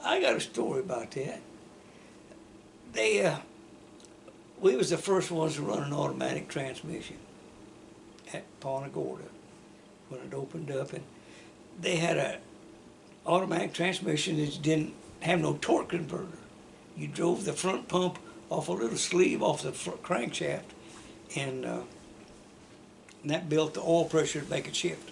I got a story about that. They, we was the first ones to run an automatic transmission at Punta Gorda when it opened up, and they had a automatic transmission that didn't have no torque converter. You drove the front pump off a little sleeve off the front crankshaft, and that built the oil pressure to make it shift.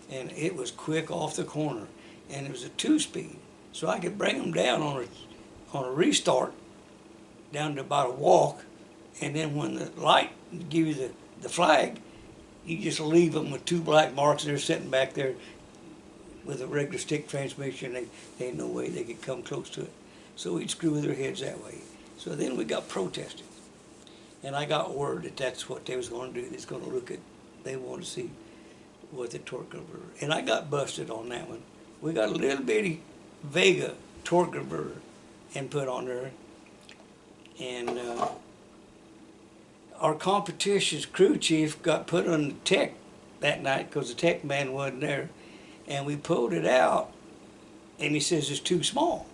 And it was quick off the corner, and it was a 2-speed, so I could bring them down on a restart down to about a walk, and then when the light give you the flag, you just leave them with 2 black marks, and they're sitting back there with a regular stick transmission. They ain't no way they could come close to it. So we'd screw their heads that way. So then we got protested, and I got word that that's what they was going to do. They was going to look at, they wanted to see what the torque converter, and I got busted on that one. We got a little bitty Vega torque converter and put on there, and our competition's crew chief got put on the tech that night because the tech man wasn't there, and we pulled it out, and he says it's too small.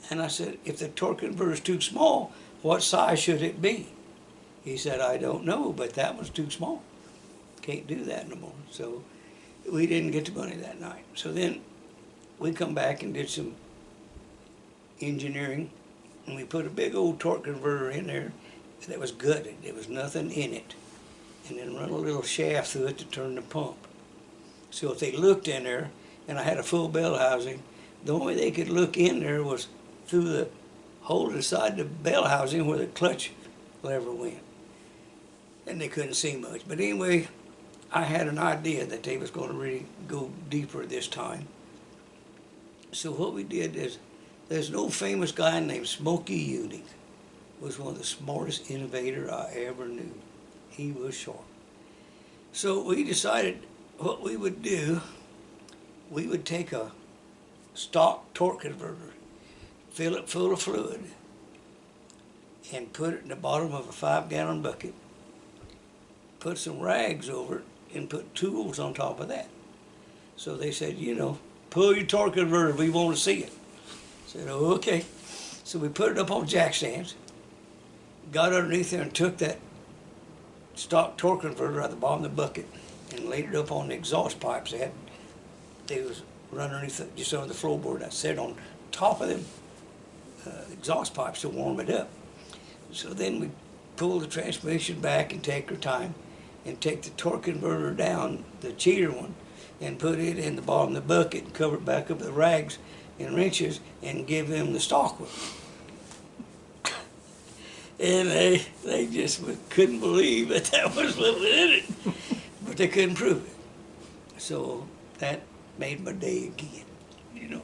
And I said, if the torque converter is too small, what size should it be? He said, I don't know, but that was too small. Can't do that no more. So we didn't get the money that night. So then we come back and did some engineering, and we put a big old torque converter in there that was gutted. There was nothing in it. And then run a little shaft through it to turn the pump. So if they looked in there, and I had a full bell housing, the only way they could look in there was through the hole inside the bell housing where the clutch lever went. And they couldn't see much. But anyway, I had an idea that they was going to really go deeper this time. So what we did is, there's an old famous guy named Smokey Yunick. Was one of the smartest innovator I ever knew. He was sharp. So we decided what we would do, we would take a stock torque converter, fill it full of fluid, and put it in the bottom of a 5-gallon bucket, put some rags over it, and put tools on top of that. So they said, you know, pull your torque converter, we want to see it. I said, oh, okay. So we put it up on jack stands, got underneath there and took that stock torque converter out of the bottom of the bucket and laid it up on the exhaust pipes. They was running underneath just under the floorboard. I set on top of them exhaust pipes to warm it up. So then we pull the transmission back and take our time and take the torque converter down, the cheater one, and put it in the bottom of the bucket and cover it back up with rags and wrenches and give them the stock one. And they just couldn't believe that was what was in it, but they couldn't prove it. So that made my day again, you know.